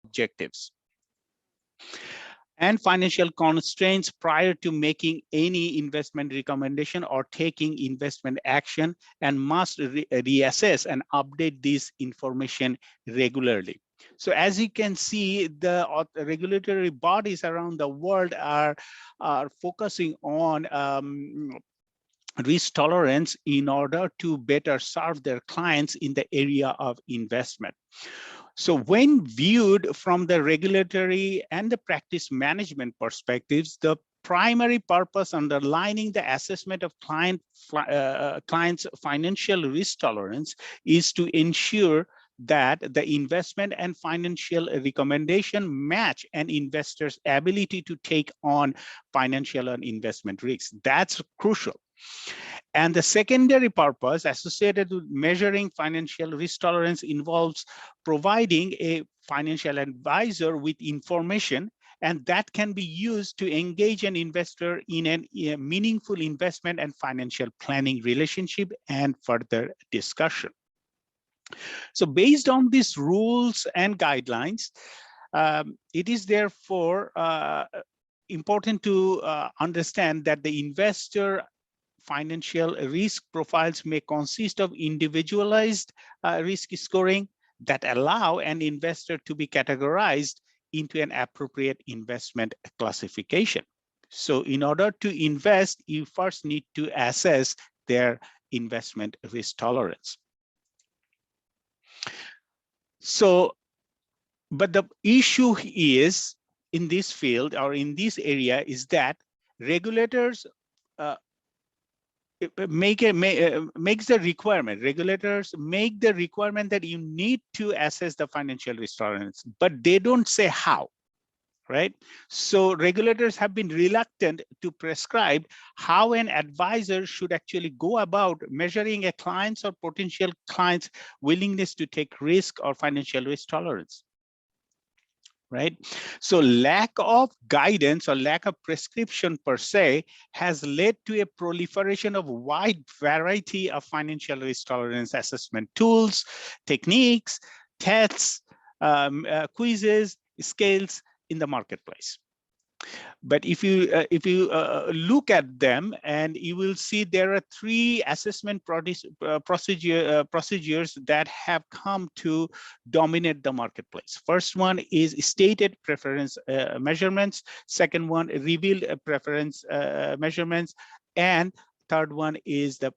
objectives and financial constraints prior to making any investment recommendation or taking investment action, and must reassess and update this information regularly. So as you can see, the regulatory bodies around the world are focusing on risk tolerance in order to better serve their clients in the area of investment. So when viewed from the regulatory and the practice management perspectives, the primary purpose underlining the assessment of clients' financial risk tolerance is to ensure that the investment and financial recommendation match an investor's ability to take on financial and investment risks. That's crucial. And the secondary purpose associated with measuring financial risk tolerance involves providing a financial advisor with information, and that can be used to engage an investor in a meaningful investment and financial planning relationship and further discussion. So based on these rules and guidelines, it is therefore important to understand that the investor financial risk profiles may consist of individualized risk scoring that allow an investor to be categorized into an appropriate investment classification. So in order to invest, you first need to assess their investment risk tolerance. So, but the issue is in this field or in this area is that regulators makes the requirement. Regulators make the requirement that you need to assess the financial risk tolerance, but they don't say how, right? So regulators have been reluctant to prescribe how an advisor should actually go about measuring a client's or potential client's willingness to take risk or financial risk tolerance. Right? So lack of guidance or lack of prescription per se has led to a proliferation of wide variety of financial risk tolerance assessment tools, techniques, tests, quizzes, scales in the marketplace. But if you look at them, and you will see there are three assessment procedures that have come to dominate the marketplace. First one is stated preference measurements. Second one, revealed preference measurements. And third one is the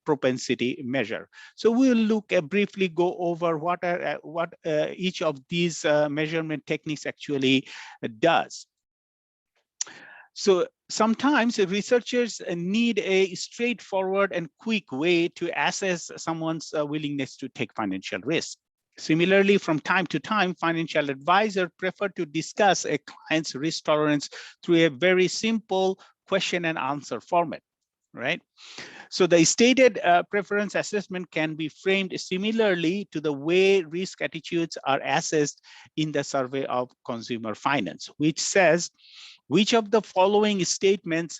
propensity measure. So we'll look briefly go over what each of these measurement techniques actually does. So sometimes researchers need a straightforward and quick way to assess someone's willingness to take financial risk. Similarly, from time to time, financial advisors prefer to discuss a client's risk tolerance through a very simple question and answer format, right? So the stated preference assessment can be framed similarly to the way risk attitudes are assessed in the survey of consumer finance, which says, which of the following statements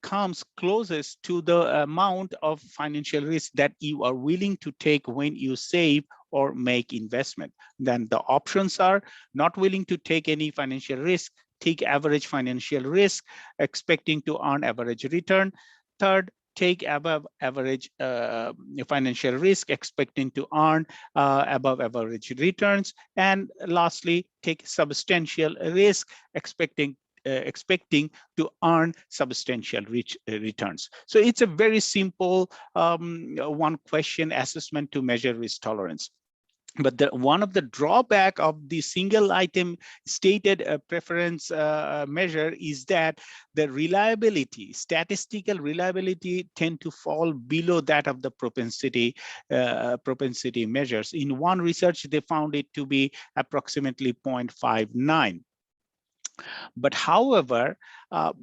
comes closest to the amount of financial risk that you are willing to take when you save or make investment? Then the options are not willing to take any financial risk, take average financial risk, expecting to earn average return. Third, take above average financial risk, expecting to earn above average returns. And lastly, take substantial risk, expecting to earn substantial returns. So it's a very simple one question assessment to measure risk tolerance. But one of the drawback of the single item stated preference measure is that the reliability, statistical reliability, tend to fall below that of the propensity measures. In one research, they found it to be approximately 0.59. But however,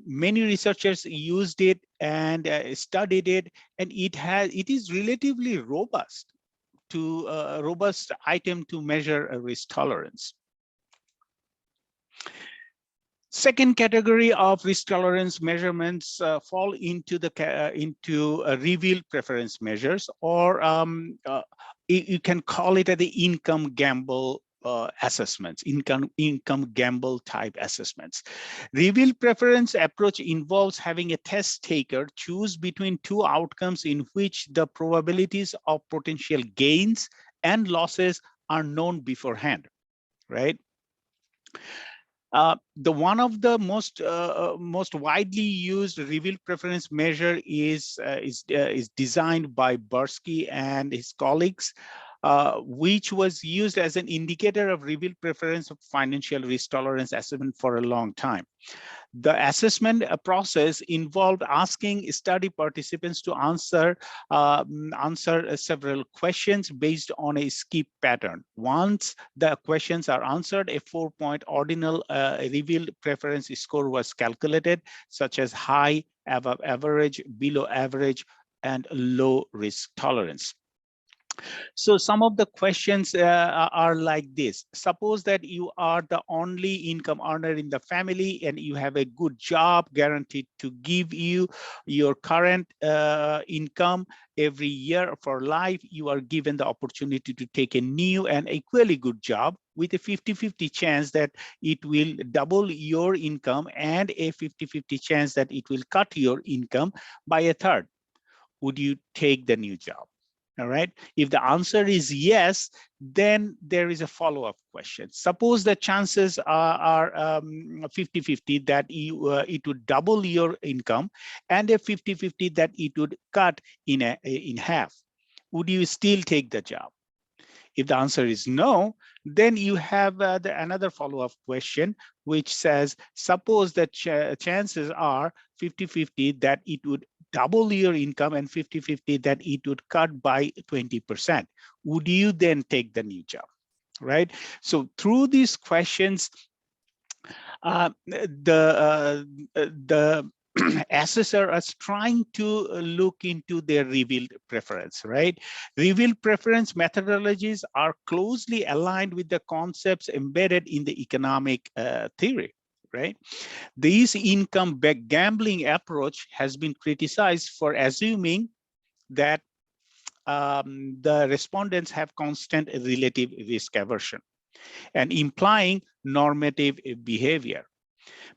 many researchers used it and studied it, and it is relatively robust to a robust item to measure a risk tolerance. Second category of risk tolerance measurements fall into revealed preference measures, or you can call it the income gamble assessments, income gamble type assessments. Reveal preference approach involves having a test taker choose between two outcomes in which the probabilities of potential gains and losses are known beforehand, right? The one of the most widely used reveal preference measure is designed by Bursky and his colleagues, which was used as an indicator of reveal preference of financial risk tolerance assessment for a long time. The assessment process involved asking study participants to answer several questions based on a skip pattern. Once the questions are answered, a 4-point ordinal revealed preference score was calculated, such as high, above average, below average, and low risk tolerance. So some of the questions are like this. Suppose that you are the only income earner in the family and you have a good job guaranteed to give you your current income every year for life. You are given the opportunity to take a new and equally good job with a 50-50 chance that it will double your income and a 50-50 chance that it will cut your income by a third. Would you take the new job? All right. If the answer is yes, then there is a follow-up question. Suppose the chances are 50-50 that it would double your income and a 50-50 that it would cut in half. Would you still take the job? If the answer is no, then you have another follow-up question, which says, suppose that chances are 50-50 that it would double your income and 50-50 that it would cut by 20%. Would you then take the new job, right? So through these questions, the assessor is trying to look into their revealed preference, right? Revealed preference methodologies are closely aligned with the concepts embedded in the economic theory, right? This income gambling approach has been criticized for assuming that the respondents have constant relative risk aversion and implying normative behavior.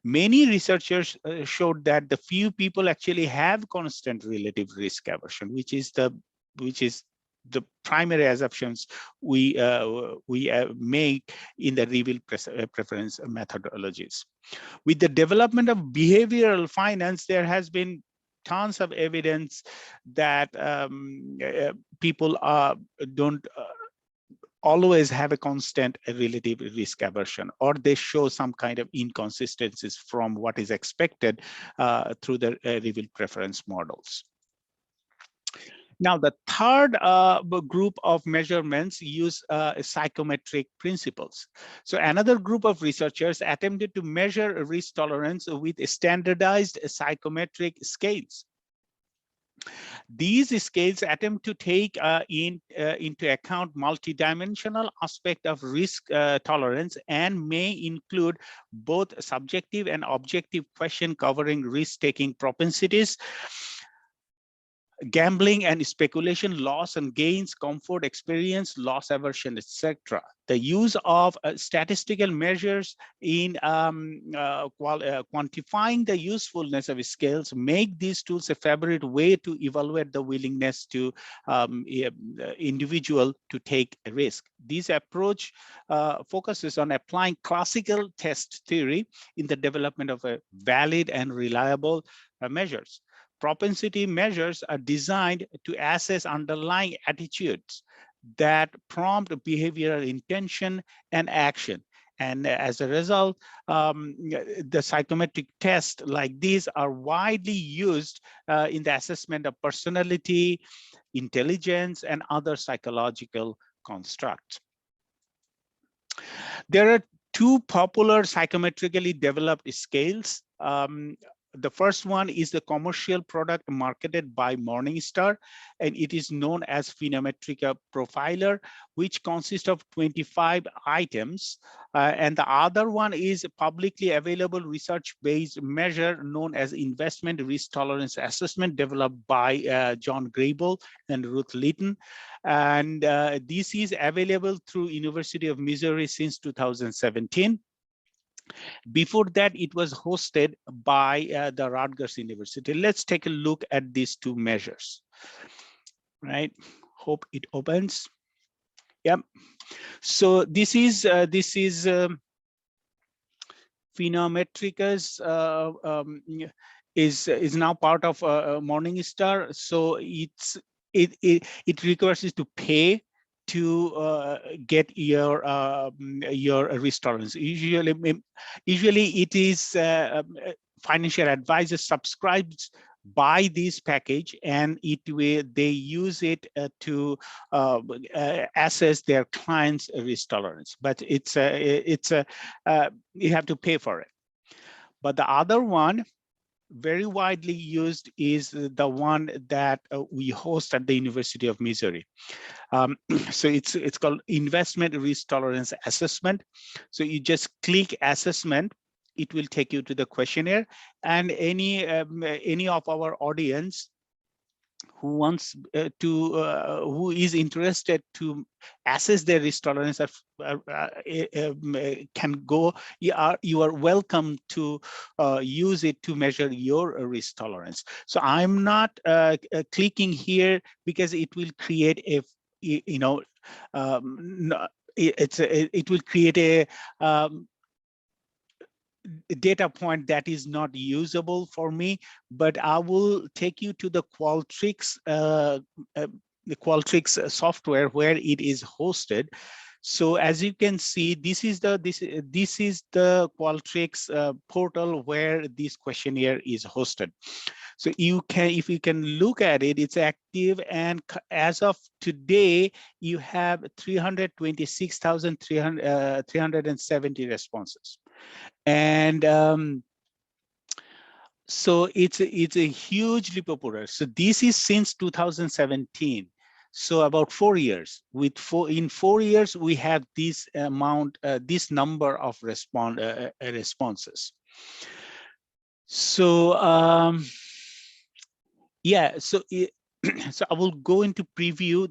Many researchers showed that the few people actually have constant relative risk aversion, which is the primary assumptions we make in the reveal preference methodologies. With the development of behavioral finance, there has been tons of evidence that people don't always have a constant relative risk aversion, or they show some kind of inconsistencies from what is expected through the reveal preference models. Now, the third group of measurements use psychometric principles. So another group of researchers attempted to measure risk tolerance with standardized psychometric scales. These scales attempt to take into account multidimensional aspect of risk tolerance and may include both subjective and objective question covering risk-taking propensities, gambling and speculation, loss and gains, comfort, experience, loss aversion, etc. The use of statistical measures in quantifying the usefulness of scales make these tools a favorite way to evaluate the willingness to individual to take a risk. This approach focuses on applying classical test theory in the development of a valid and reliable measures. Propensity measures are designed to assess underlying attitudes that prompt behavioral intention and action. And as a result, the psychometric tests like these are widely used in the assessment of personality, intelligence, and other psychological constructs. There are two popular psychometrically developed scales. The first one is the commercial product marketed by Morningstar, and it is known as Phenometric Profiler, which consists of 25 items. And the other one is a publicly available research-based measure known as Investment Risk Tolerance Assessment, developed by John Grable and Ruth Litton. And this is available through University of Missouri since 2017. Before that, it was hosted by the Rutgers University. Let's take a look at these two measures, right? Hope it opens. Yep. So this is Phenometricus is now part of Morningstar. So it requires you to pay to get your risk tolerance. Usually it is financial advisor subscribes buy this package, and they use it to assess their clients' risk tolerance. But you have to pay for it. But the other one, very widely used, is the one that we host at the University of Missouri. So it's called Investment Risk Tolerance Assessment. So you just click assessment, it will take you to the questionnaire, and any of our audience who wants who is interested to assess their risk tolerance can go. You are welcome to use it to measure your risk tolerance. So I'm not clicking here because it will create a it will create a data point that is not usable for me, but I will take you to the Qualtrics software where it is hosted. So as you can see, this is the Qualtrics portal where this questionnaire is hosted. So if you can look at it, it's active, and as of today, you have 326,370 responses. And so it's a huge leap of progress. So this is since 2017. So about 4 years. In 4 years, we have this amount, this number of responses. So yeah, so so I will go into preview.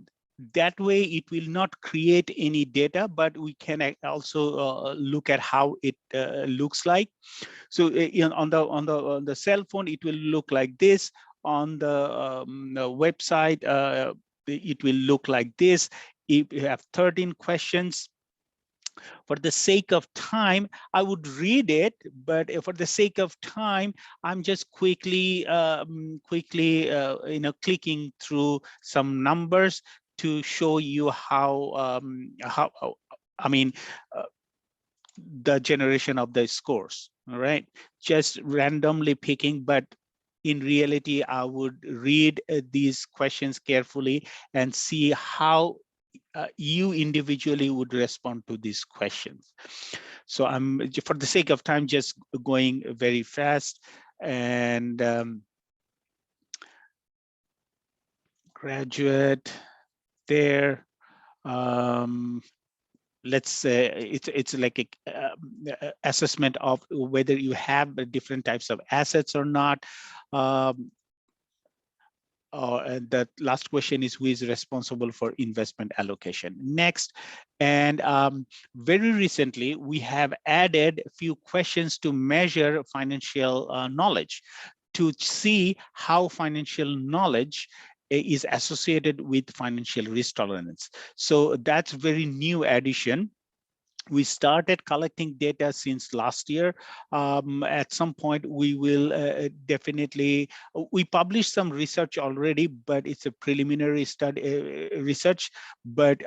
That way, it will not create any data, but we can also look at how it looks like. So on the cell phone, it will look like this. On the website, it will look like this. If you have 13 questions. For the sake of time, I would read it, but for the sake of time, I'm just quickly clicking through some numbers to show you how the generation of the scores. All right, just randomly picking, but in reality, I would read these questions carefully and see how you individually would respond to these questions. So I'm, for the sake of time, just going very fast. And graduate there. Let's say it's like a assessment of whether you have different types of assets or not. And the last question is, who is responsible for investment allocation? Next, and very recently, we have added a few questions to measure financial knowledge, to see how financial knowledge is associated with financial risk tolerance. So that's very new addition. We started collecting data since last year. At some point, we will definitely, we published some research already, but it's a preliminary study research. But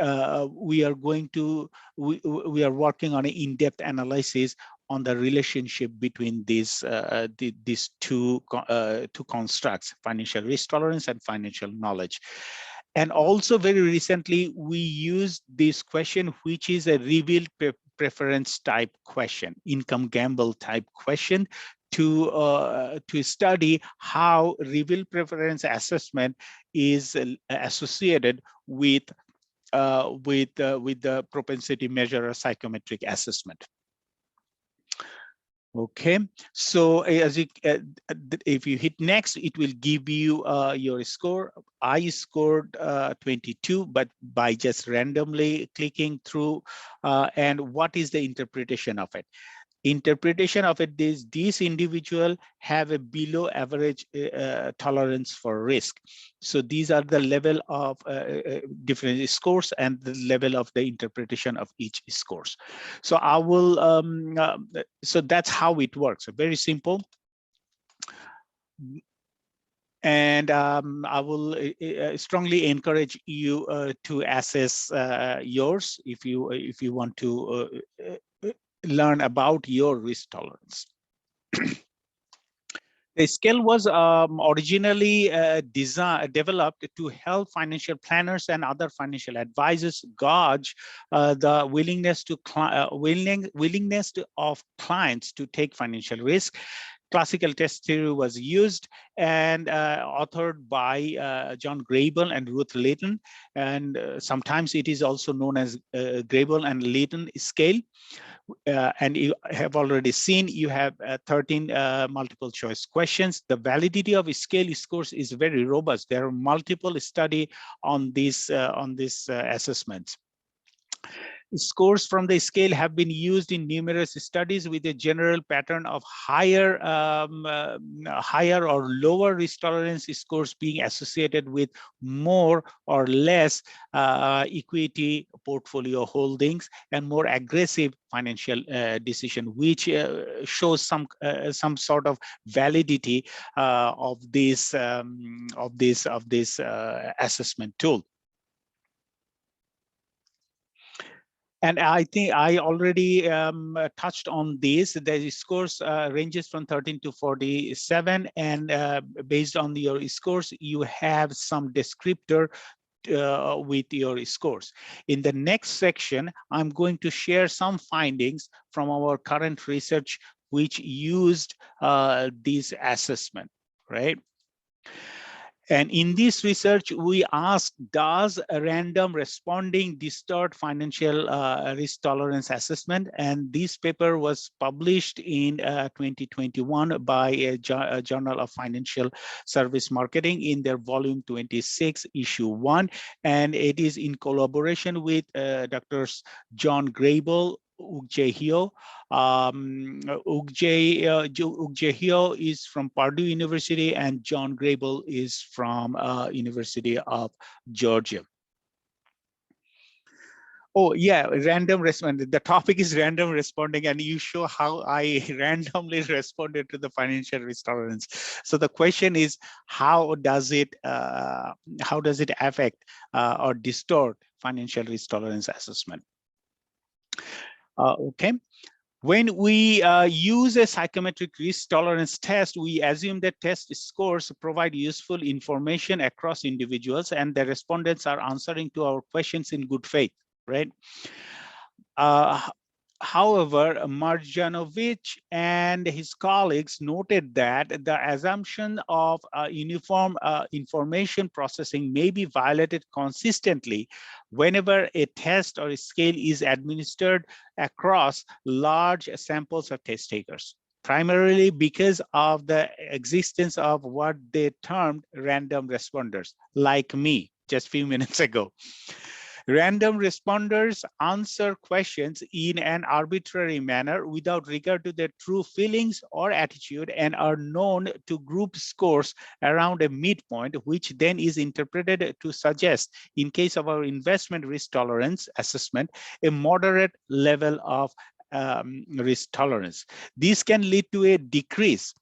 we are going to, we are working on an in-depth analysis on the relationship between these two constructs: financial risk tolerance and financial knowledge. And also very recently, we used this question, which is a revealed preference type question, income gamble type question, to study how revealed preference assessment is associated with the propensity measure or psychometric assessment. Okay, so as you, if you hit next, it will give you your score. I scored 22, but by just randomly clicking through. And what is the interpretation of it? Interpretation of it is this individual have a below average tolerance for risk. So these are the level of different scores and the level of the interpretation of each scores. So I will, so that's how it works. Very simple. And I will strongly encourage you to assess yours if you want to learn about your risk tolerance. The scale was originally developed to help financial planners and other financial advisors gauge the willingness of clients to take financial risk. Classical test theory was used and authored by John Grable and Ruth Layton, and sometimes it is also known as Grable and Layton scale. And you have already seen you have 13 multiple choice questions. The validity of scale scores is very robust. There are multiple studies on these assessments. Scores from the scale have been used in numerous studies with a general pattern of higher or lower risk tolerance scores being associated with more or less equity portfolio holdings and more aggressive financial decision, which shows some sort of validity of this assessment tool. And I think I already touched on this. The scores ranges from 13 to 47, and based on your scores, you have some descriptor with your scores. In the next section, I'm going to share some findings from our current research, which used this assessment, right? And in this research, we asked, does a random responding distort financial risk tolerance assessment? And this paper was published in 2021 by a Journal of Financial Service Marketing in their volume 26, issue 1. And it is in collaboration with Drs. John Grable, Ugje Hyo is from Purdue University, and John Grable is from University of Georgia. Oh yeah, random responding. The topic is random responding, and you show how I randomly responded to the financial risk tolerance. So the question is, how does it affect or distort financial risk tolerance assessment? Okay. When we use a psychometric risk tolerance test, we assume that test scores provide useful information across individuals and the respondents are answering to our questions in good faith, right? However, Marjanovic and his colleagues noted that the assumption of uniform information processing may be violated consistently whenever a test or a scale is administered across large samples of test takers, primarily because of the existence of what they termed random responders, like me just a few minutes ago. Random responders answer questions in an arbitrary manner without regard to their true feelings or attitude and are known to group scores around a midpoint, which then is interpreted to suggest, in case of our investment risk tolerance assessment, a moderate level of risk tolerance. This can lead to a decrease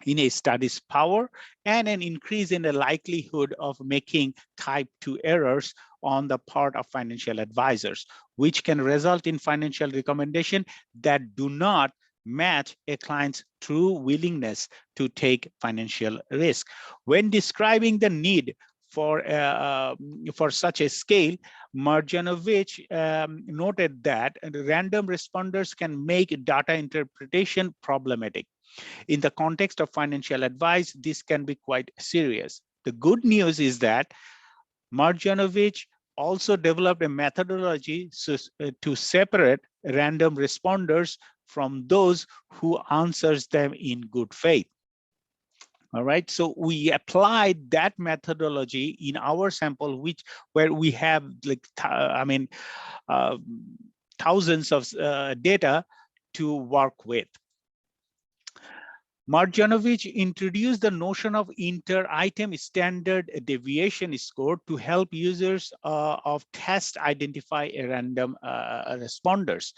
in a study's power and an increase in the likelihood of making type 2 errors on the part of financial advisors, which can result in financial recommendations that do not match a client's true willingness to take financial risk. When describing the need for such a scale, Marjanovic noted that random responders can make data interpretation problematic. In the context of financial advice, this can be quite serious. The good news is that Marjanovic also developed a methodology to separate random responders from those who answers them in good faith. All right, so we applied that methodology in our sample, where we have like thousands of data to work with. Marjanovic introduced the notion of inter-item standard deviation score to help users of test identify random responders.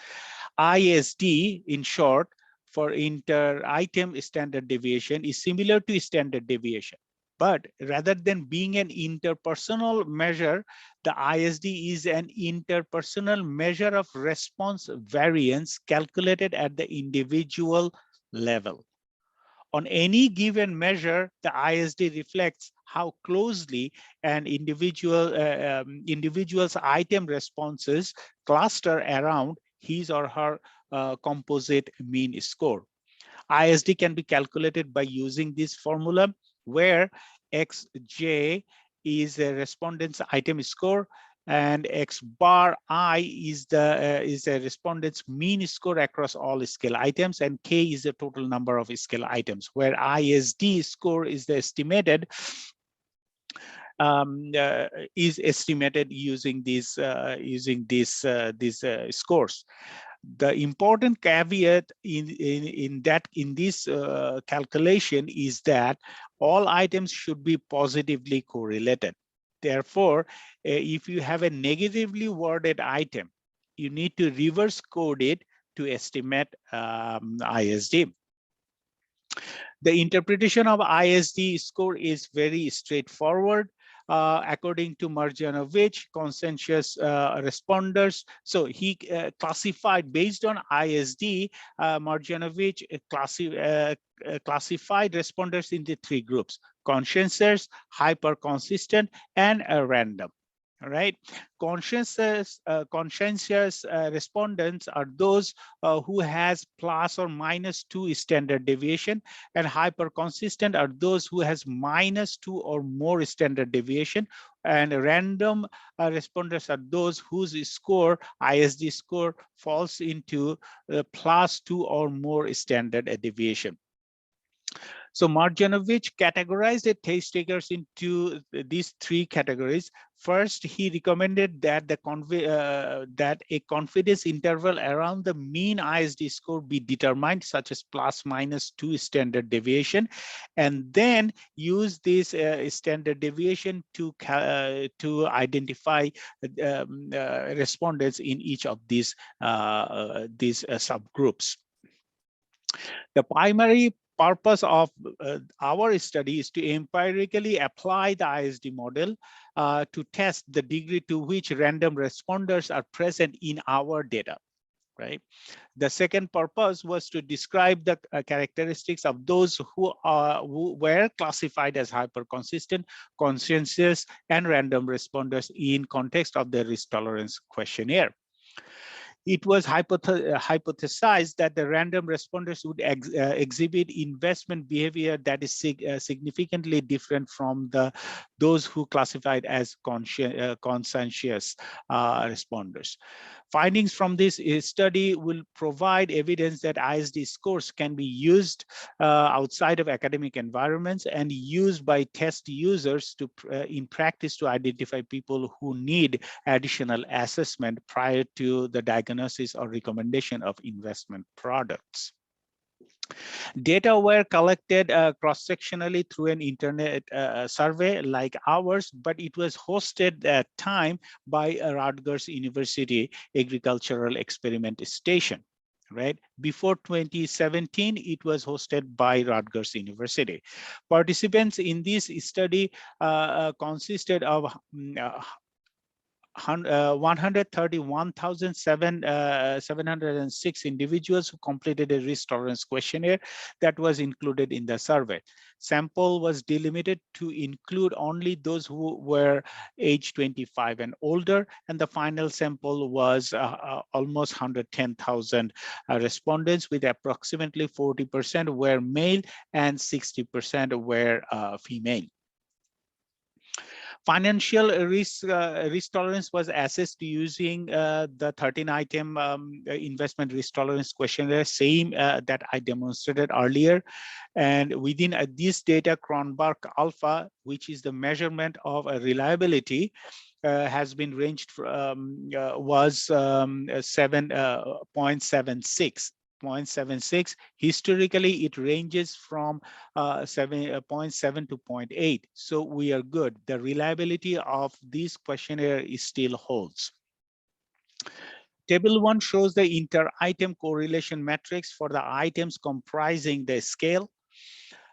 ISD, in short, for inter-item standard deviation, is similar to standard deviation. But rather than being an interpersonal measure, the ISD is an interpersonal measure of response variance calculated at the individual level. On any given measure, the ISD reflects how closely an individual's item responses cluster around his or her composite mean score. ISD can be calculated by using this formula, where Xj is a respondent's item score, and X bar I is a respondent's mean score across all scale items, and K is the total number of scale items, where ISD score is the estimated using these scores. The important caveat in this calculation is that all items should be positively correlated. Therefore, if you have a negatively worded item, you need to reverse code it to estimate ISD. The interpretation of ISD score is very straightforward. According to Marjanovic, consensus responders. So he classified based on ISD. Marjanovic classified responders into three groups: conscientious, hyper consistent, and random. All right, conscientious respondents are those who has plus or minus 2 standard deviation, and hyper consistent are those who has -2 or more standard deviation, and random responders are those whose score, ISD score, falls into +2 or more standard deviation. So Marjanovic categorized the test takers into these three categories. First, he recommended that that a confidence interval around the mean ISD score be determined, such as ±2 standard deviation, and then use this standard deviation to identify respondents in each of these subgroups. The primary purpose of our study is to empirically apply the ISD model to test the degree to which random responders are present in our data, right? The second purpose was to describe the characteristics of those who were classified as hyperconsistent, conscientious, and random responders in context of the risk tolerance questionnaire. It was hypothesized that the random responders would exhibit investment behavior that is significantly different from those who classified as conscientious responders. Findings from this study will provide evidence that ISD scores can be used outside of academic environments and used by test users to in practice to identify people who need additional assessment prior to the diagnosis or recommendation of investment products. Data were collected cross-sectionally through an internet survey like ours, but it was hosted at time by Rutgers University Agricultural Experiment Station. Right before 2017, it was hosted by Rutgers University. Participants in this study consisted of 131,706 individuals who completed a risk tolerance questionnaire that was included in the survey. Sample was delimited to include only those who were age 25 and older, and the final sample was almost 110,000 respondents, with approximately 40% were male and 60% were female. Financial risk tolerance was assessed using the 13-item investment risk tolerance questionnaire, same that I demonstrated earlier. And within this data, Cronbach alpha, which is the measurement of reliability, has been ranged from was 7.76. 0.76. Historically, it ranges from 7.7 to 0.8. So we are good. The reliability of this questionnaire is still holds. Table 1 shows the inter-item correlation metrics for the items comprising the scale.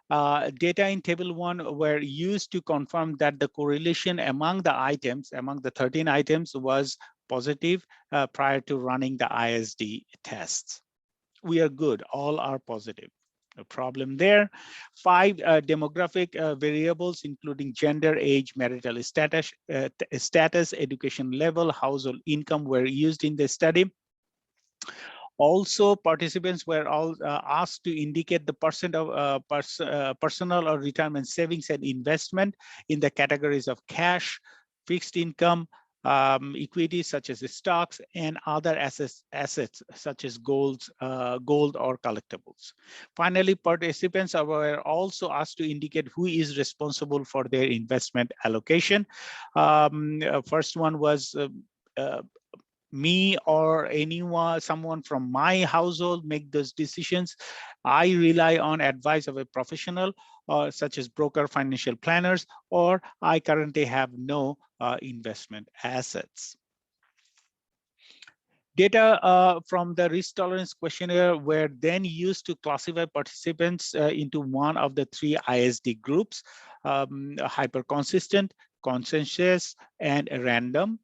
Data in table 1 were used to confirm that the correlation among the items, among the 13 items, was positive prior to running the ISD tests. We are good, all are positive. No problem there. 5 demographic variables, including gender, age, marital status, education level, household income, were used in the study. Also, participants were all asked to indicate the percent of personal or retirement savings and investment in the categories of cash, fixed income, equities such as stocks, and other assets such as gold or collectibles. Finally, participants were also asked to indicate who is responsible for their investment allocation. First one was me or anyone, someone from my household make those decisions. I rely on advice of a professional, such as broker, financial planners, or I currently have no investment assets. Data from the risk tolerance questionnaire were then used to classify participants into one of the 3 ISD groups, hyper-consistent, consensus, and random.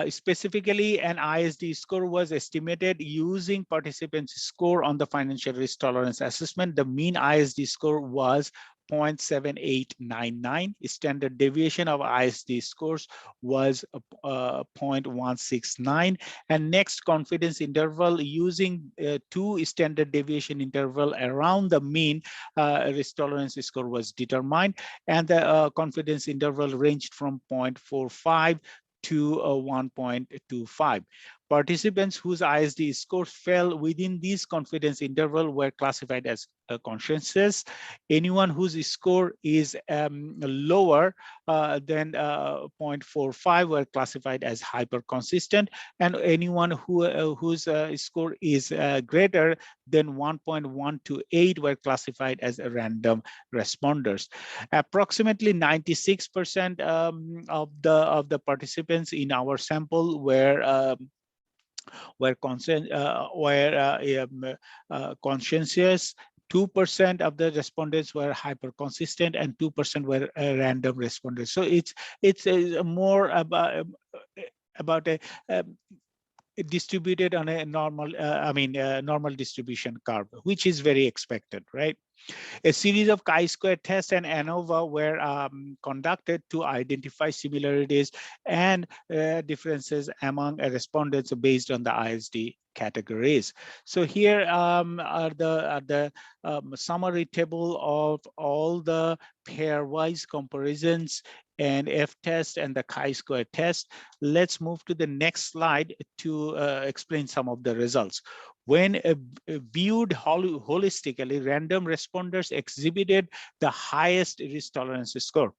Specifically, an ISD score was estimated using participants' score on the financial risk tolerance assessment. The mean ISD score was 0.7899. Standard deviation of ISD scores was 0.169. And next confidence interval using 2 standard deviation interval around the mean risk tolerance score was determined. And the confidence interval ranged from 0.45 to 1.25. Participants whose ISD scores fell within this confidence interval were classified as conscientious. Anyone whose score is lower than 0.45 were classified as hyper-consistent, and anyone whose score is greater than 1.128 were classified as random responders. Approximately 96% of the participants in our sample were conscientious. 2% of the respondents were hyper-consistent, and 2% were random responders. So it's more about a distributed on a normal, normal distribution curve, which is very expected, right? A series of chi-square tests and ANOVA were conducted to identify similarities and differences among respondents based on the ISD categories. So here are the summary table of all the pairwise comparisons and F-test and the chi-square test. Let's move to the next slide to explain some of the results. When viewed holistically, random responders exhibited the highest risk tolerance score.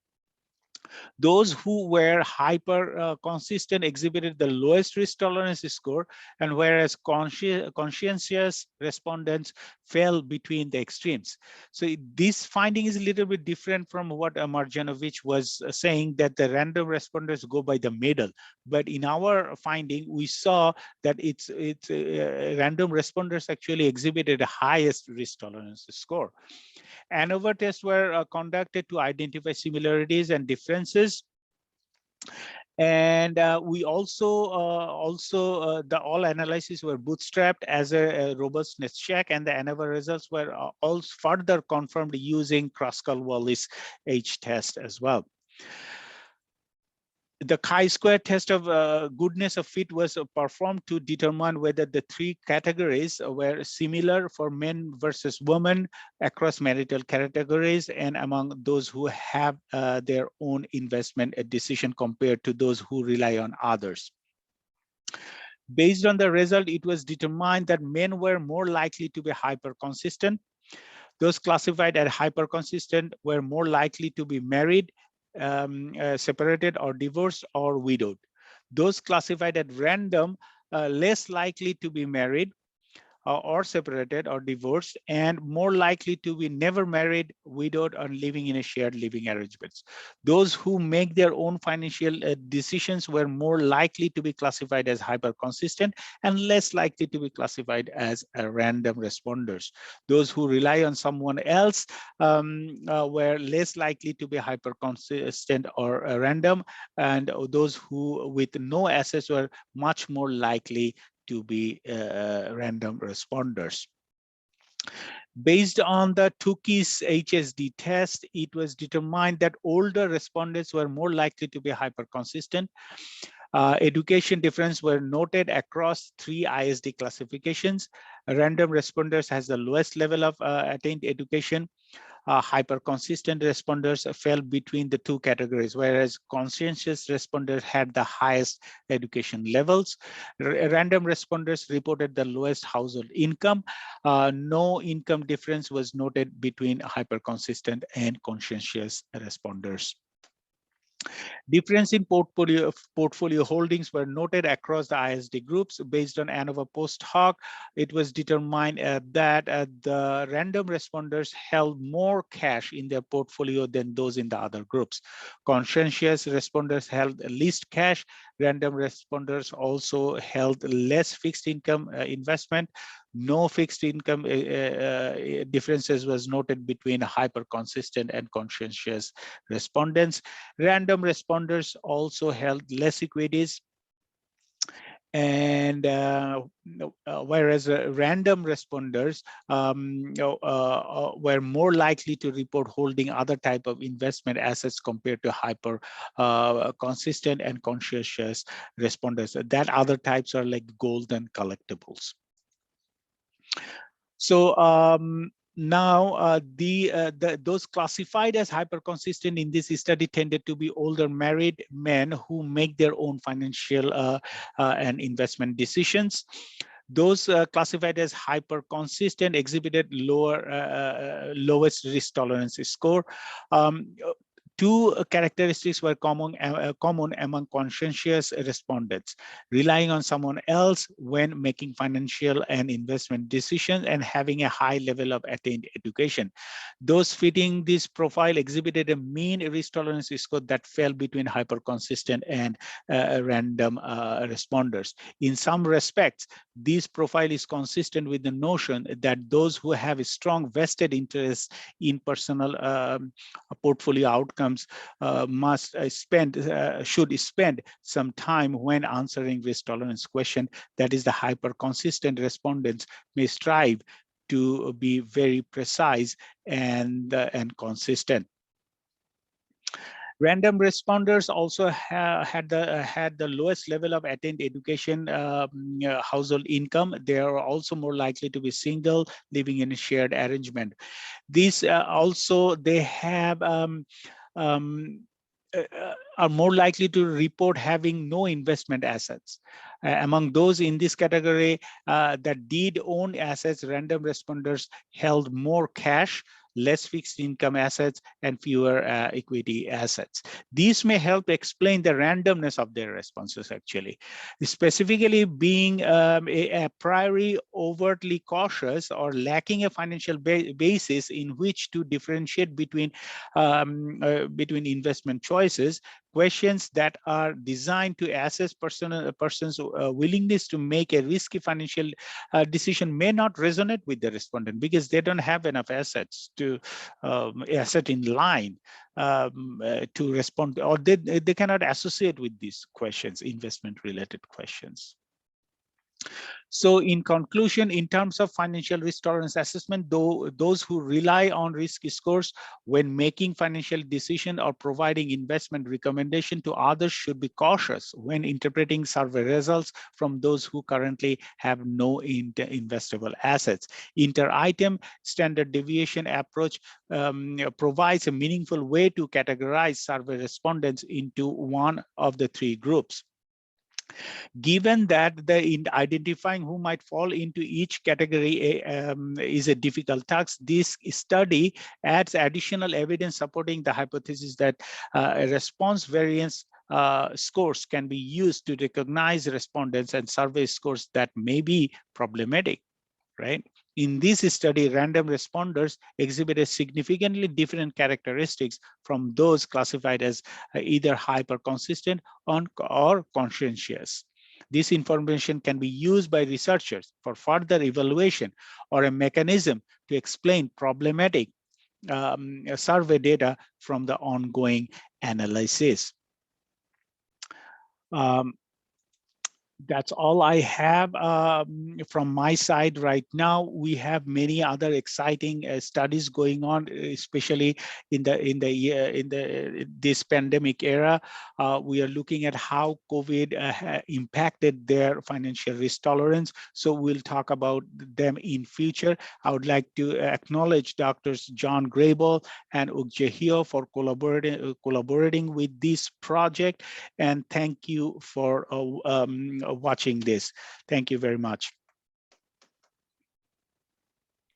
Those who were hyper consistent exhibited the lowest risk tolerance score, and whereas conscientious respondents fell between the extremes. So this finding is a little bit different from what Marjanovic was saying, that the random responders go by the middle. But in our finding, we saw that it's random responders actually exhibited the highest risk tolerance score. ANOVA tests were conducted to identify similarities and differences. And we also the all analyses were bootstrapped as a robustness check, and the ANOVA results were also further confirmed using Kruskal-Wallis H test as well. The chi-square test of goodness of fit was performed to determine whether the three categories were similar for men versus women across marital categories and among those who have their own investment decision compared to those who rely on others. Based on the result, it was determined that men were more likely to be hyper-consistent. Those classified as hyper-consistent were more likely to be married, separated or divorced or widowed. Those classified at random, less likely to be married or separated or divorced, and more likely to be never married, widowed, or living in a shared living arrangements. Those who make their own financial decisions were more likely to be classified as hyper-consistent and less likely to be classified as random responders. Those who rely on someone else were less likely to be hyper-consistent or random, and those who with no assets were much more likely to be random responders. Based on the Tukey's HSD test, it was determined that older respondents were more likely to be hyper-consistent. Education difference were noted across three ISD classifications. Random responders has the lowest level of attained education. Hyper-consistent responders fell between the two categories, whereas conscientious responders had the highest education levels. Random responders reported the lowest household income. No income difference was noted between hyper-consistent and conscientious responders. Difference in portfolio holdings were noted across the ISD groups. Based on ANOVA post hoc, it was determined that the random responders held more cash in their portfolio than those in the other groups. Conscientious responders held least cash. Random responders also held less fixed income investment. No fixed income differences was noted between hyper-consistent and conscientious respondents. Random responders also held less equities, and whereas random responders were more likely to report holding other type of investment assets compared to hyper consistent and conscientious responders. That other types are like gold and collectibles. So now those classified as hyper-consistent in this study tended to be older married men who make their own financial and investment decisions. Those classified as hyper-consistent exhibited lowest risk tolerance score. Two characteristics were common among conscientious respondents: relying on someone else when making financial and investment decisions and having a high level of attained education. Those fitting this profile exhibited a mean risk tolerance score that fell between hyper-consistent and random responders. In some respects, this profile is consistent with the notion that those who have a strong vested interest in personal portfolio outcomes should spend some time when answering risk tolerance question. That is, the hyper-consistent respondents may strive to be very precise and consistent. Random responders also had the lowest level of attained education, household income. They are also more likely to be single, living in a shared arrangement. These also, they have are more likely to report having no investment assets. Among those in this category that did own assets, random responders held more cash, less fixed income assets, and fewer equity assets. These may help explain the randomness of their responses, actually. Specifically, being a priori overtly cautious or lacking a financial basis in which to differentiate between investment choices, questions that are designed to assess a person's willingness to make a risky financial decision may not resonate with the respondent because they don't have enough assets to asset in line to respond, or they cannot associate with these questions, investment related questions. So in conclusion, in terms of financial risk tolerance assessment, those who rely on risk scores when making financial decision or providing investment recommendation to others should be cautious when interpreting survey results from those who currently have no investable assets. Inter-item standard deviation approach provides a meaningful way to categorize survey respondents into one of the three groups. Given that in identifying who might fall into each category is a difficult task, this study adds additional evidence supporting the hypothesis that response variance scores can be used to recognize respondents and survey scores that may be problematic, right? In this study, random responders exhibited significantly different characteristics from those classified as either hyper-consistent or conscientious. This information can be used by researchers for further evaluation or a mechanism to explain problematic survey data from the ongoing analysis. That's all I have from my side right now. We have many other exciting studies going on, especially in this pandemic era. We are looking at how COVID impacted their financial risk tolerance. So we'll talk about them in future. I would like to acknowledge Drs. John Grable and Ugjehio for collaborating with this project, and thank you for watching this. Thank you very much.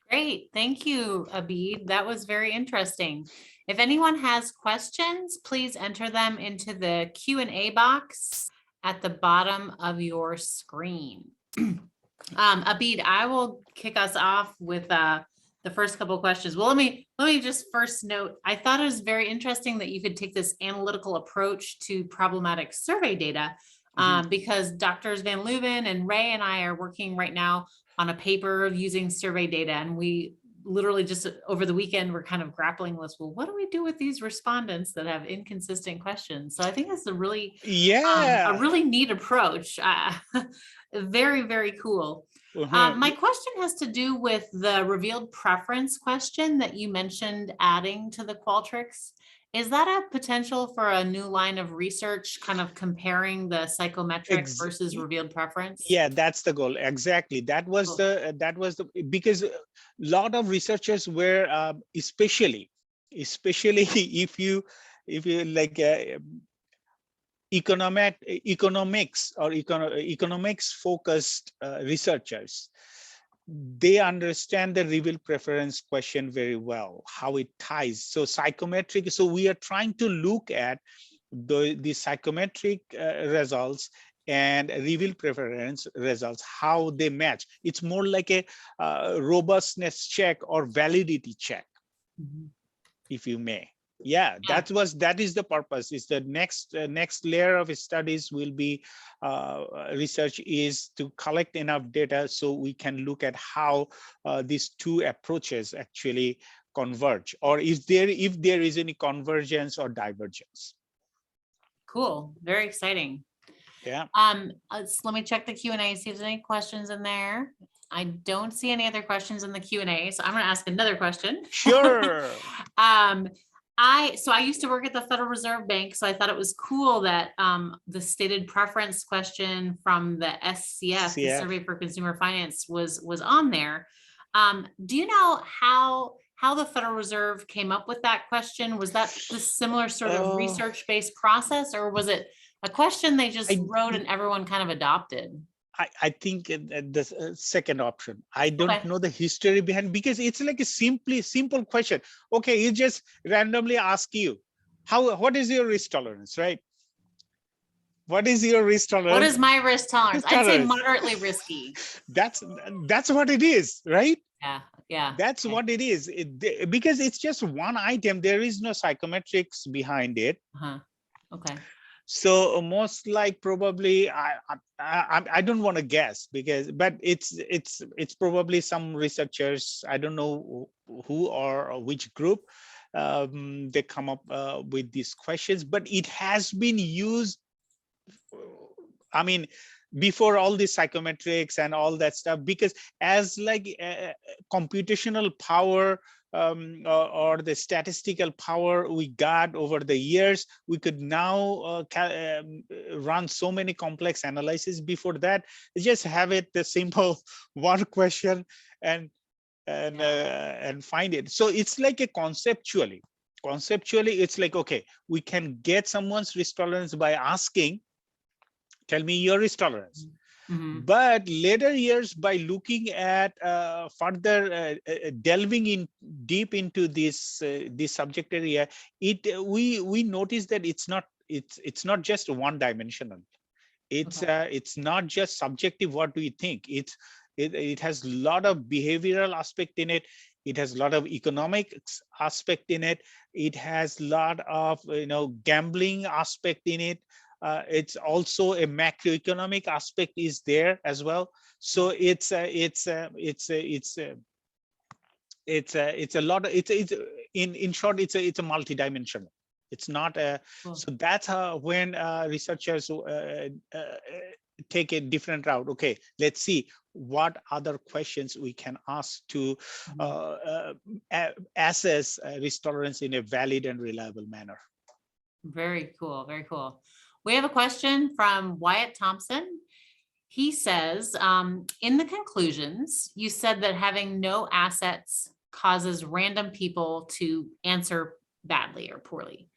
Great, thank you, Abed. That was very interesting. If anyone has questions, please enter them into the Q&A box at the bottom of your screen. Abed, I will kick us off with the first couple of questions. Well, let me just first note, I thought it was very interesting that you could take this analytical approach to problematic survey data. Because Drs. Van Leuven and Ray and I are working right now on a paper of using survey data. And we literally just over the weekend, we're kind of grappling with, well, what do we do with these respondents that have inconsistent questions? So I think that's a really, a really neat approach. Very, very cool. My question has to do with the revealed preference question that you mentioned adding to the Qualtrics. Is that a potential for a new line of research, kind of comparing the psychometric versus revealed preference? Yeah, that's the goal. Exactly. That was the because a lot of researchers were especially if you like economics or economics focused researchers, they understand the revealed preference question very well, how it ties. So psychometric, so we are trying to look at the psychometric results and revealed preference results, how they match. It's more like a robustness check or validity check, if you may. Yeah, that is the purpose. Is the next layer of studies will be research is to collect enough data so we can look at how these two approaches actually converge, or if there is any convergence or divergence. Cool, very exciting. Yeah. Let me check the Q&A, see if there's any questions in there. I don't see any other questions in the Q&A, so I'm going to ask another question. Sure. I used to work at the Federal Reserve Bank, so I thought it was cool that the stated preference question from the SCF, the Survey for Consumer Finance, was on there. Do you know how the Federal Reserve came up with that question? Was that the similar sort of research-based process, or was it a question they just wrote and everyone kind of adopted? I think the second option. I don't know the history behind, because it's like a simple question. Okay, you just randomly ask you, what is your risk tolerance, right? What is your risk tolerance? What is my risk tolerance? I'd say moderately risky. That's what it is, right? Yeah. That's what it is. Because it's just one item. There is no psychometrics behind it. Okay. So most like probably I don't want to guess but it's probably some researchers. I don't know who or which group they come up with these questions, but it has been used. I mean, before all the psychometrics and all that stuff, because as like computational power or the statistical power we got over the years, we could now run so many complex analysis. Before that, just have it the simple one question and find it. So it's like a conceptually, it's like, okay, we can get someone's risk tolerance by asking, tell me your risk tolerance. Mhm. But later years, by looking at further delving in deep into this subject area, we notice that it's not just one dimensional. It's not just subjective. What do you think? It has a lot of behavioral aspect in it. It has a lot of economic aspect in it. It has a lot of gambling aspect in it. It's also a macroeconomic aspect is there as well. So it's a lot of it's in short, it's a multidimensional. It's not a so that's how when researchers take a different route. Okay, let's see what other questions we can ask to assess risk tolerance in a valid and reliable manner. Very cool. Very cool. We have a question from Wyatt Thompson. He says, in the conclusions, you said that having no assets causes random people to answer badly or poorly.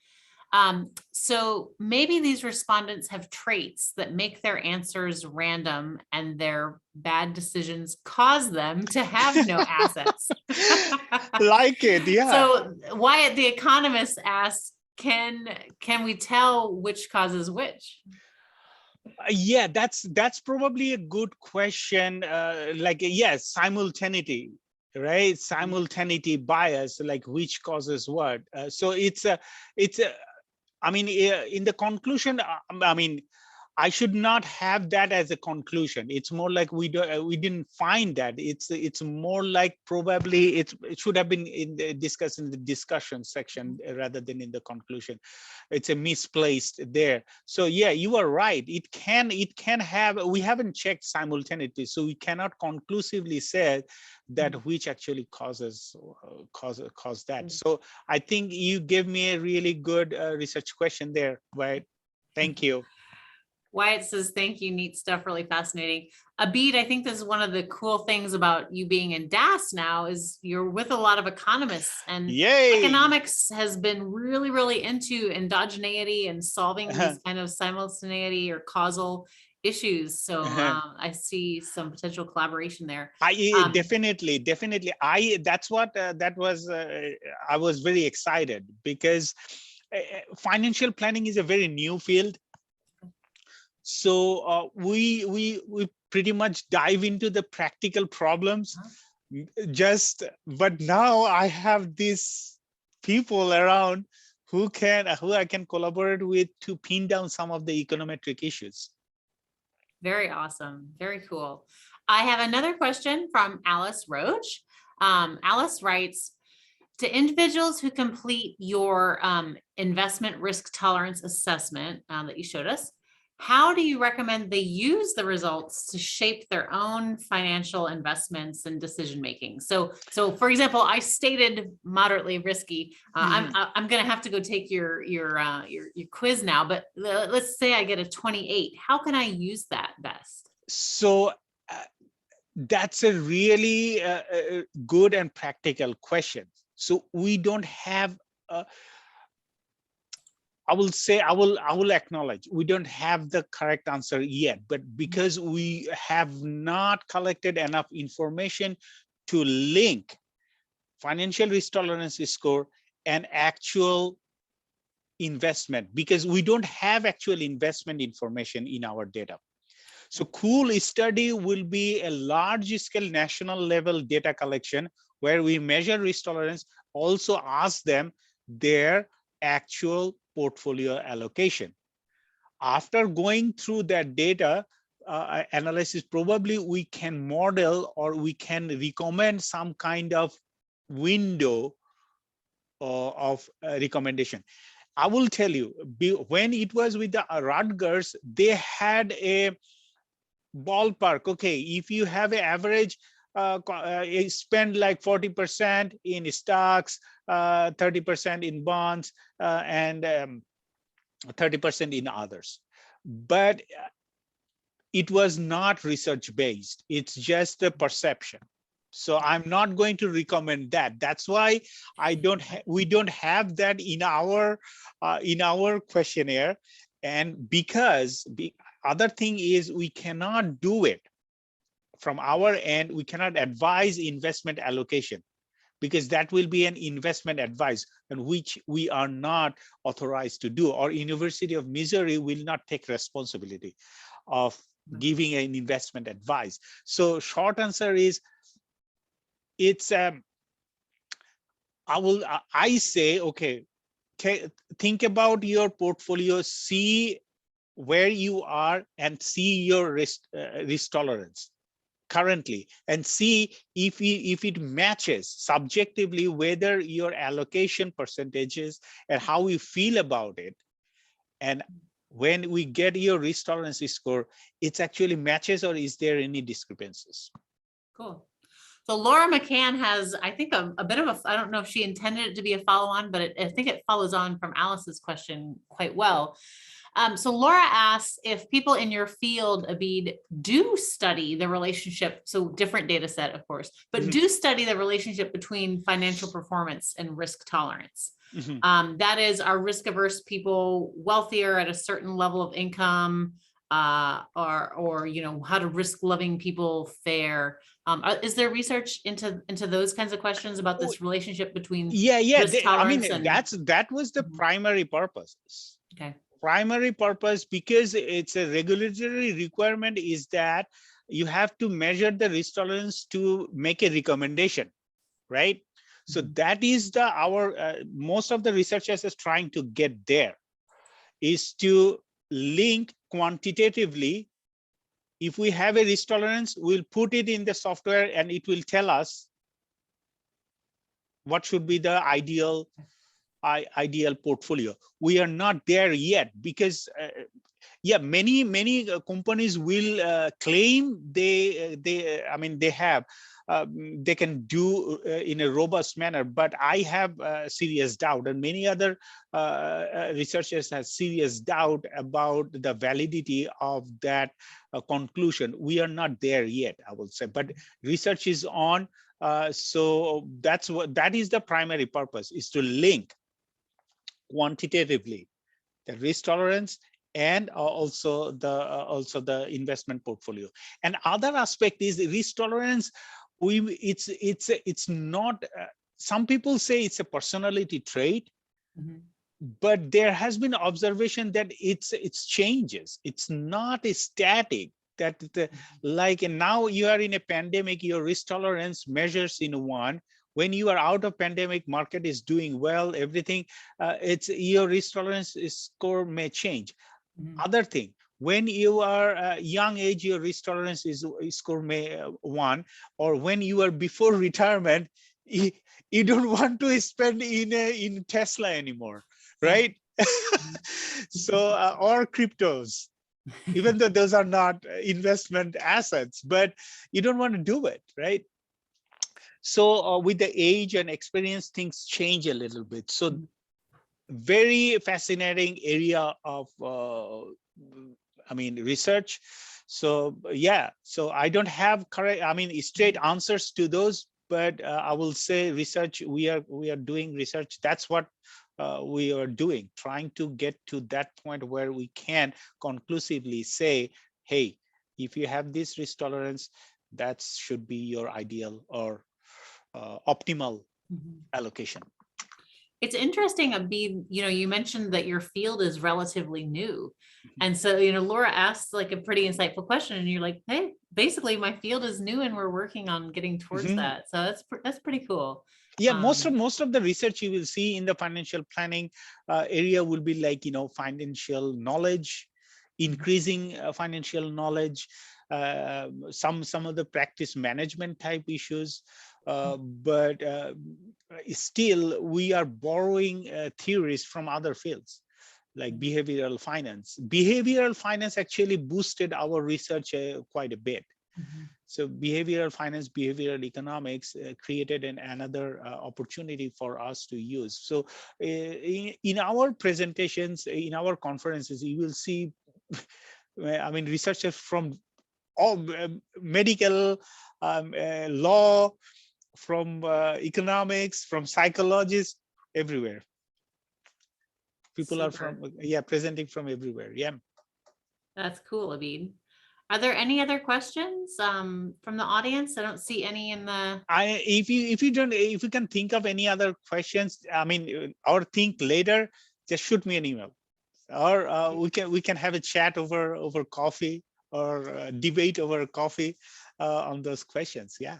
So maybe these respondents have traits that make their answers random and their bad decisions cause them to have no assets. Like it, yeah. So Wyatt, the economist, asks, can we tell which causes which? Yeah, that's probably a good question. Like, yes, simultaneity, right? Simultaneity bias, like which causes what. So it's a I mean, in the conclusion, I mean, I should not have that as a conclusion. It's more like we didn't find that. It's more like probably it should have been discussed in the discussion section rather than in the conclusion. It's a misplaced there. So yeah, you are right. It can have. We haven't checked simultaneity, so we cannot conclusively say that which actually cause that. So I think you gave me a really good research question there, right? Thank you. Wyatt says, thank you, neat stuff, really fascinating. Abed, I think this is one of the cool things about you being in DAS now is you're with a lot of economists, and Yay! Economics has been really, really into endogeneity and solving these kind of simultaneity or causal issues. So I see some potential collaboration there. Definitely. That's what that was. I was very excited because financial planning is a very new field. So we pretty much dive into the practical problems. But now I have these people around who I can collaborate with to pin down some of the econometric issues. Very awesome. Very cool. I have another question from Alice Roach. Alice writes, to individuals who complete your investment risk tolerance assessment that you showed us, how do you recommend they use the results to shape their own financial investments and decision making? So for example, I stated moderately risky. I'm going to have to go take your quiz now, but let's say I get a 28. How can I use that best? So that's a really good and practical question. So we don't have I will acknowledge we don't have the correct answer yet, but because we have not collected enough information to link financial risk tolerance score and actual investment, because we don't have actual investment information in our data. So cool study will be a large scale national level data collection where we measure risk tolerance, also ask them their actual portfolio allocation. After going through that data analysis, probably we can model or we can recommend some kind of window of recommendation. I will tell you, when it was with the Rutgers, they had a ballpark. Okay, if you have an average spend like 40% in stocks, 30% in bonds, and 30% in others. But it was not research based. It's just a perception. So I'm not going to recommend that. That's why we don't have that in our questionnaire. And because the other thing is we cannot do it from our end. We cannot advise investment allocation, because that will be an investment advice, and which we are not authorized to do, or University of Missouri will not take responsibility of giving an investment advice. So short answer is, it's I say, okay, think about your portfolio, see where you are, and see your risk tolerance currently, and see if it matches subjectively, whether your allocation percentages and how you feel about it. And when we get your risk tolerance score, it actually matches, or is there any discrepancies? Cool. So Laura McCann has, I think, a bit of a, I don't know if she intended it to be a follow-on, but I think it follows on from Alice's question quite well. So Laura asks if people in your field, Abed, do study the relationship, so different data set, of course, but do study the relationship between financial performance and risk tolerance. That is, are risk-averse people wealthier at a certain level of income, or you know, how do risk-loving people fare? Is there research into those kinds of questions about this relationship between risk tolerance? I mean, that was the primary purpose. Okay. Primary purpose, because it's a regulatory requirement, is that you have to measure the risk tolerance to make a recommendation, right? So that is most of the researchers is trying to get there, is to link quantitatively. If we have a risk tolerance, we'll put it in the software and it will tell us what should be the ideal portfolio. We are not there yet, because many companies will claim they have they can do in a robust manner, but I have serious doubt, and many other researchers have serious doubt about the validity of that conclusion. We are not there yet, I will say, but research is on. So that is the primary purpose, is to link quantitatively the risk tolerance and also the investment portfolio. And other aspect is risk tolerance. It's not, some people say it's a personality trait, but there has been observation that it's changes. It's not a static, that like now you are in a pandemic, your risk tolerance measures in one. When you are out of pandemic, market is doing well, everything, it's your risk tolerance score may change. Other thing, when you are young age, your risk tolerance score may 1, or when you are before retirement, you don't want to spend in Tesla anymore, right? So or cryptos, even though those are not investment assets, but you don't want to do it, right? So with the age and experience, things change a little bit. So very fascinating area of research. So yeah, so I don't have correct, straight answers to those, but I will say research, we are doing research. That's what we are doing, trying to get to that point where we can conclusively say, hey, if you have this risk tolerance, that should be your ideal or optimal allocation. It's interesting, Abid, you mentioned that your field is relatively new. Mhm. And so, Laura asked like a pretty insightful question and you're like, hey, basically my field is new and we're working on getting towards Mhm. that. So that's pretty cool. Yeah, most of the research you will see in the financial planning area will be like, financial knowledge, increasing financial knowledge, some of the practice management type issues. But still, we are borrowing theories from other fields like behavioral finance. Behavioral finance actually boosted our research quite a bit. Mhm. So behavioral finance, behavioral economics created another opportunity for us to use. So in our presentations, in our conferences, you will see, I mean, researchers from all medical, law, from economics, from psychologists, everywhere. People are Super. from, yeah, presenting from everywhere. Yeah. That's cool, Abid. Are there any other questions from the audience? I don't see any in the. If you can think of any other questions, I mean, or think later, just shoot me an email, or we can have a chat over coffee, or debate over coffee on those questions. Yeah.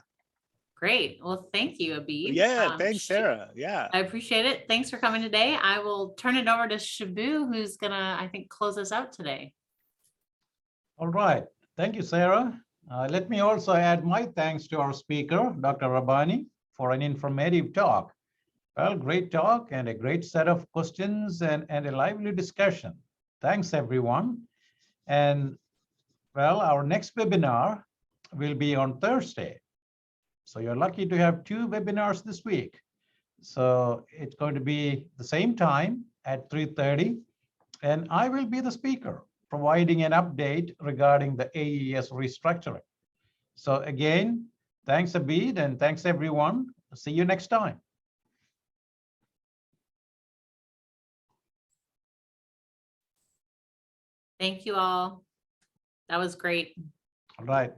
Great. Well, thank you, Abid. Yeah. Thanks, Sarah. Yeah. I appreciate it. Thanks for coming today. I will turn it over to Shabu, who's gonna, I think, close us out today. All right. Thank you, Sarah. Let me also add my thanks to our speaker, Dr. Rabbani, for an informative talk. Well, great talk and a great set of questions and a lively discussion. Thanks, everyone. And well, our next webinar will be on Thursday. So you're lucky to have 2 webinars this week. So it's going to be the same time at 3:30, and I will be the speaker, providing an update regarding the AES restructuring. So again, thanks, Abed, and thanks, everyone. See you next time. Thank you all. That was great. All right.